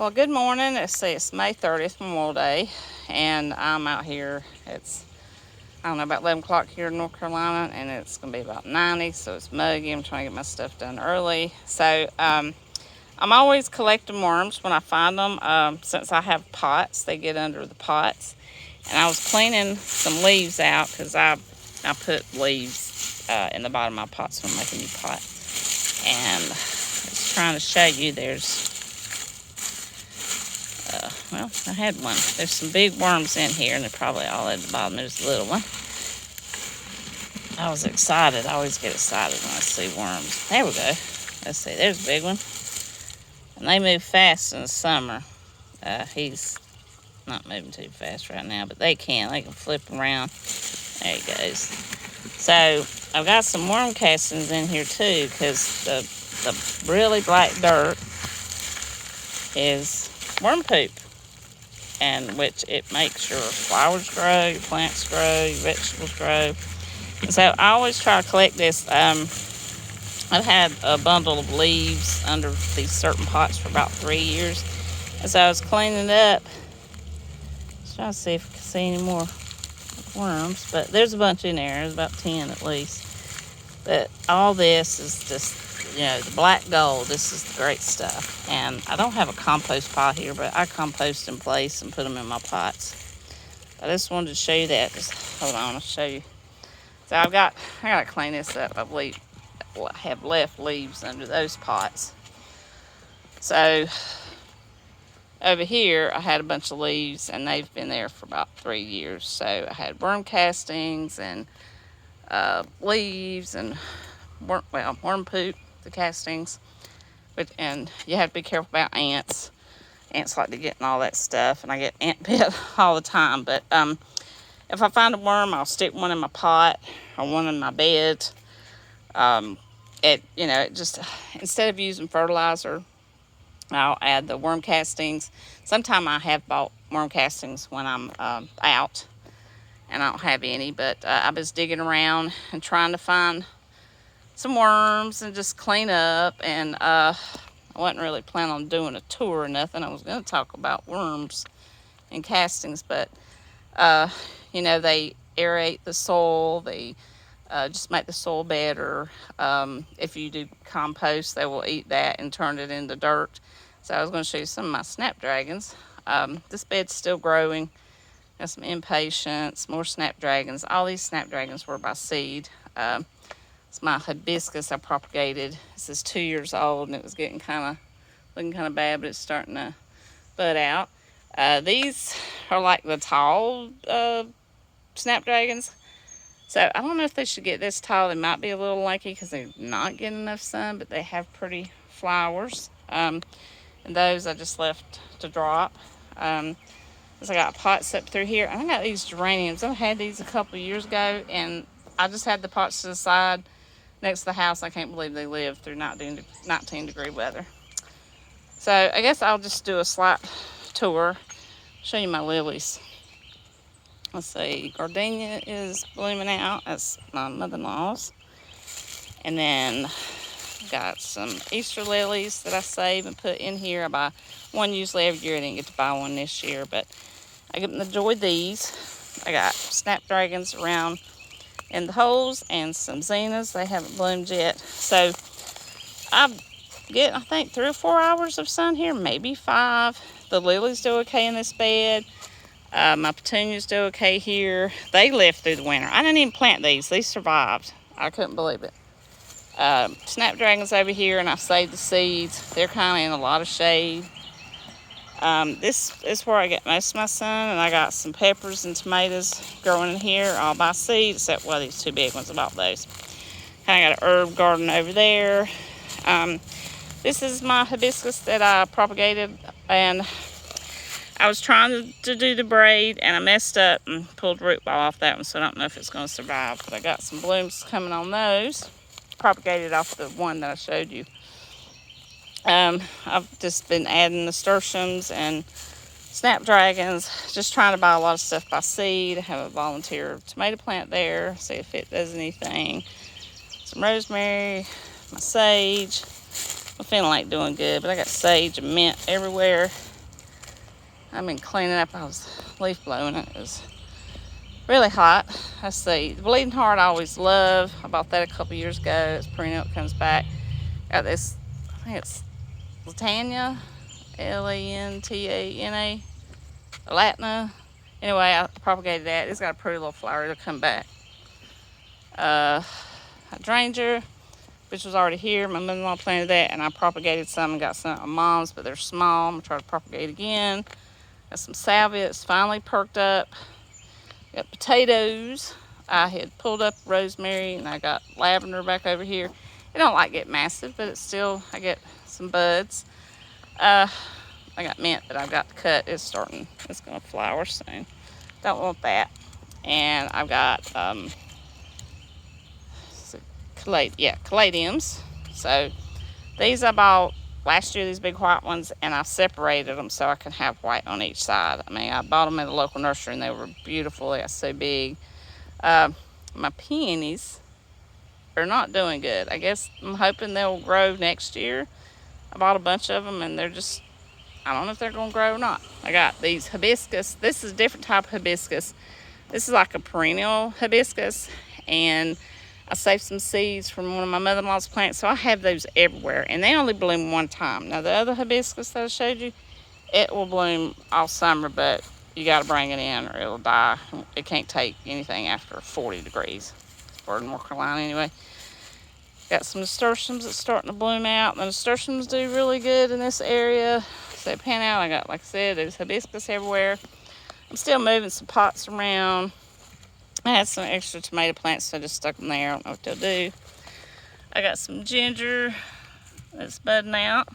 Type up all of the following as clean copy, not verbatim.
Well, good morning. Let's see, it's May 30th, Memorial Day, and I'm out here. It's, I don't know, about 11 o'clock here in North Carolina, and it's going to be about 90, so it's muggy. I'm trying to get my stuff done early. So, I'm always collecting worms when I find them. Since I have pots, they get under the pots. And I was cleaning some leaves out because I put leaves in the bottom of my pots when I'm making a new pot. And I was trying to show you well, I had one. There's some big worms in here, and they're probably all at the bottom. There's a little one. I was excited. I always get excited when I see worms. There we go. Let's see. There's a big one. And they move fast in the summer. He's not moving too fast right now, but they can. They can flip around. There he goes. So I've got some worm castings in here too, because the really black dirt is worm poop, and which it makes your flowers grow, your plants grow, your vegetables grow. And so I always try to collect this. I've had a bundle of leaves under these certain pots for about 3 years. As I was cleaning it up, I was trying to see if I could see any more worms, but there's a bunch in there. There's about 10 at least. But all this is just, the black gold. This is the great stuff. And I don't have a compost pot here, but I compost in place and put them in my pots. I just wanted to show you that. Just hold on, I'll show you. So I gotta clean this up. I have left leaves under those pots. So over here, I had a bunch of leaves, and they've been there for about 3 years. So I had worm castings and leaves and worm poop, the castings. And you have to be careful about ants. Ants like to get in all that stuff, and I get ant bit all the time. But if I find a worm, I'll stick one in my pot or one in my bed. It just, instead of using fertilizer, I'll add the worm castings. Sometimes I have bought worm castings when I'm out, and I don't have any, but I was digging around and trying to find some worms and just clean up. And I wasn't really planning on doing a tour or nothing. I was going to talk about worms and castings, but they aerate the soil. They just make the soil better. If you do compost, they will eat that and turn it into dirt. So I was going to show you some of my snapdragons. This bed's still growing. Got some impatiens, more snapdragons. All these snapdragons were by seed. It's my hibiscus I propagated. This is 2 years old, and it was looking kind of bad, but it's starting to bud out. These are like the tall snapdragons. So I don't know if they should get this tall. They might be a little lanky because they're not getting enough sun, but they have pretty flowers. And those I just left to drop. I got pots up through here. I got these geraniums. I had these a couple of years ago, and I just had the pots to the side next to the house. I can't believe they lived through 19-degree weather. So I guess I'll just do a slight tour, show you my lilies. Let's see, gardenia is blooming out. That's my mother-in-law's. And then got some Easter lilies that I save and put in here. I buy one usually every year. I didn't get to buy one this year, but I enjoyed these. I got snapdragons around in the holes and some zinnias. They haven't bloomed yet. So I get, I think, 3 or 4 hours of sun here, maybe 5. The lilies do okay in this bed. My petunias do okay here. They lived through the winter. I didn't even plant these. These survived. I couldn't believe it. Snapdragons over here, and I saved the seeds. They're kind of in a lot of shade. This is where I get most of my sun, and I got some peppers and tomatoes growing in here, all by seed, except these 2 big ones. I bought those. Kind of got an herb garden over there. This is my hibiscus that I propagated, and I was trying to do the braid, and I messed up and pulled root ball off that one, so I don't know if it's going to survive. But I got some blooms coming on those. Propagated off the one that I showed you. I've just been adding nasturtiums and snapdragons, just trying to buy a lot of stuff by seed. I have a volunteer tomato plant there, see if it does anything. Some rosemary, my sage. I'm feeling like doing good, but I got sage and mint everywhere. I've been cleaning up. I was leaf blowing it. It was really hot. Let's see. The bleeding heart I always love. I bought that a couple years ago. It's perennial. It comes back. Got this, I think it's Latania, Lantana, Latna. Anyway, I propagated that. It's got a pretty little flower. It'll come back. Hydrangea, which was already here. My mother-in-law planted that, and I propagated some and got some at my mom's, but they're small. I'm going to try to propagate again. Got some salvia. It's finally perked up. Got potatoes. I had pulled up rosemary, and I got lavender back over here. It don't like get massive, but it's still, I get some buds. I got mint that I've got to cut. It's going to flower soon. Don't want that. And I've got caladiums. So these I bought last year, these big white ones, and I separated them so I can have white on each side. I mean, I bought them at a local nursery, and they were beautiful. They got so big. My peonies are not doing good. I guess I'm hoping they'll grow next year. I bought a bunch of them, and they're just, I don't know if they're going to grow or not. I got these hibiscus. This is a different type of hibiscus. This is like a perennial hibiscus, and I saved some seeds from one of my mother-in-law's plants, so I have those everywhere, and they only bloom one time. Now, the other hibiscus that I showed you, it will bloom all summer, but you got to bring it in or it'll die. It can't take anything after 40 degrees. Or in North Carolina, anyway. Got some nasturtiums that's starting to bloom out. The nasturtiums do really good in this area. So they pan out. I got, like I said, there's hibiscus everywhere. I'm still moving some pots around. I had some extra tomato plants, so I just stuck them there. I don't know what they'll do. I got some ginger that's budding out.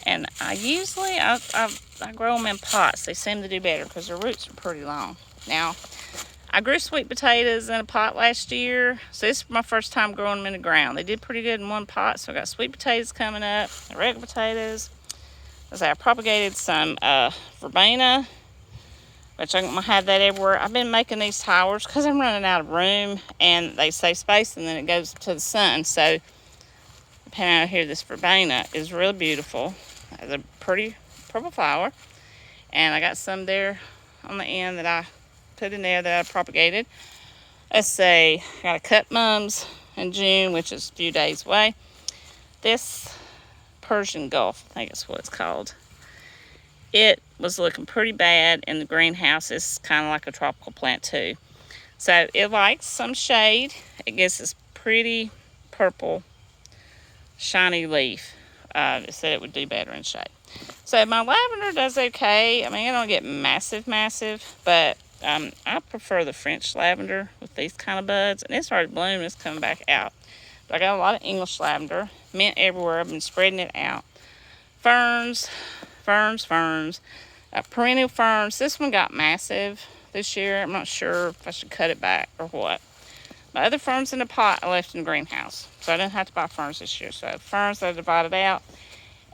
And I usually, I grow them in pots. They seem to do better because their roots are pretty long. Now, I grew sweet potatoes in a pot last year, so this is my first time growing them in the ground. They did pretty good in one pot, so I got sweet potatoes coming up, the regular potatoes. As I propagated some verbena, which I'm gonna have that everywhere. I've been making these towers because I'm running out of room, and they save space, and then it goes to the sun. So, pan out here, this verbena is really beautiful. It has a pretty purple flower, and I got some there on the end that I put in there that I propagated. Let's say I got to cut mums in June, which is a few days away. This Persian Gulf, I think that's what it's called. It was looking pretty bad in the greenhouse. It's kind of like a tropical plant too. So it likes some shade. It gets this pretty purple, shiny leaf. It said it would do better in shade. So my lavender does okay. I mean, I don't get massive, but I prefer the French lavender with these kind of buds. And it's already bloomed. It's coming back out. But I got a lot of English lavender. Mint everywhere. I've been spreading it out. Ferns. Perennial ferns. This one got massive this year. I'm not sure if I should cut it back or what. My other ferns in the pot I left in the greenhouse. So I didn't have to buy ferns this year. So ferns I divided out.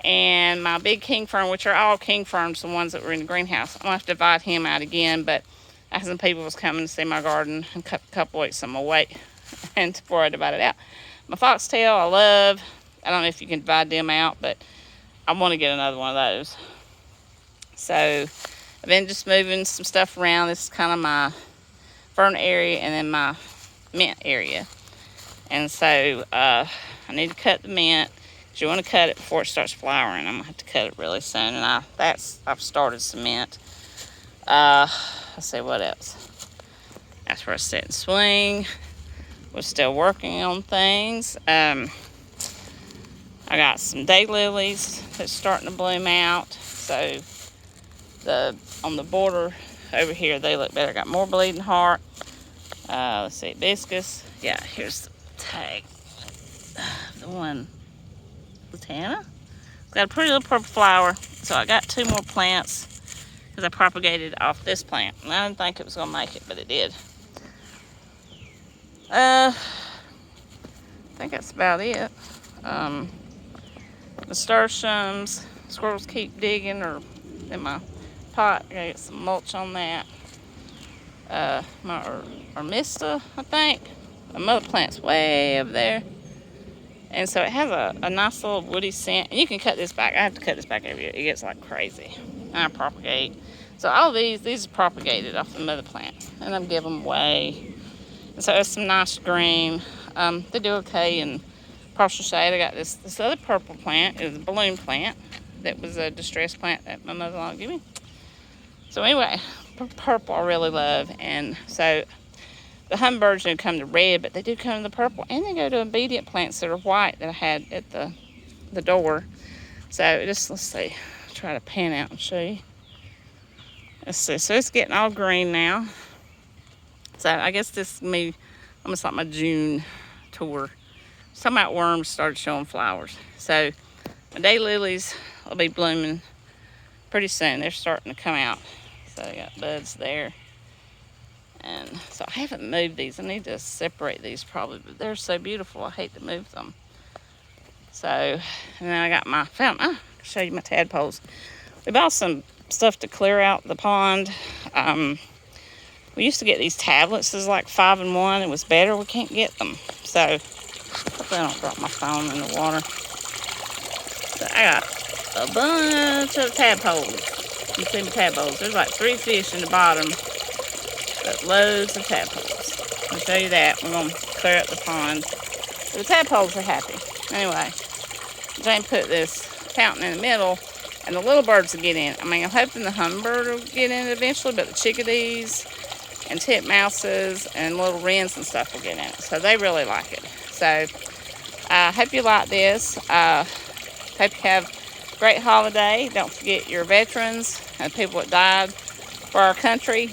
And my big king fern, which are all king ferns, the ones that were in the greenhouse, I'm going to have to divide him out again. But I had some people was coming to see my garden in a couple weeks, so I'm going to wait and before I divide it out. My foxtail I love. I don't know if you can divide them out, but I want to get another one of those. So I've been just moving some stuff around. This is kind of my fern area and then my mint area. And so I need to cut the mint. Because you want to cut it before it starts flowering. I'm going to have to cut it really soon. And I've started some mint. Let's see what else. That's where I sit and swing. We're still working on things. I got some daylilies that's starting to bloom out. So on the border over here, they look better. I got more bleeding heart. Let's see, hibiscus. Yeah, here's the tag. The one, Latana. Got a pretty little purple flower. So I got 2 more plants because I propagated off this plant. And I didn't think it was going to make it, but it did. I think that's about it. Nasturtiums. Squirrels keep digging or in my pot. I gotta get some mulch on that. My Armista, I think. The mother plant's way over there. And so it has a nice little woody scent. And you can cut this back. I have to cut this back every year. It gets like crazy. and I propagate. So all these are propagated off the mother plant, and I'm giving them away. And so it's some nice green. They do okay in partial shade. I got this other purple plant. It was a balloon plant that was a distressed plant that my mother-in-law gave me. So anyway, purple I really love, and so the hummingbirds don't come to red, but they do come to the purple, and they go to obedient plants that are white that I had at the door. So let's see, try to pan out and show you. Let's see, so it's getting all green now. So I guess this is me, almost like my June tour. Some out worms started showing flowers. So my daylilies will be blooming pretty soon. They're starting to come out. So I got buds there. And so I haven't moved these. I need to separate these probably, but they're so beautiful. I hate to move them. So, and then I got my fountain. I'll show you my tadpoles. We bought some stuff to clear out the pond. We used to get these tablets. It was like 5-in-1. It was better. We can't get them. So, hopefully I don't drop my phone in the water. So I got a bunch of tadpoles. You see my tadpoles. There's like 3 fish in the bottom. But loads of tadpoles. I'll show you that. We're going to clear up the pond. So the tadpoles are happy. Anyway, Jane put this fountain in the middle, and the little birds will get in. I mean, I'm hoping the hummingbird will get in eventually, but the chickadees and titmouses and little wrens and stuff will get in it. So they really like it. So I hope you like this. Hope you have a great holiday. Don't forget your veterans and people that died for our country.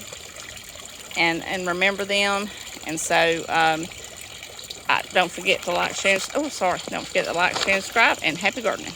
And remember them. And so don't forget to like, share, don't forget to like, share, and subscribe, and happy gardening.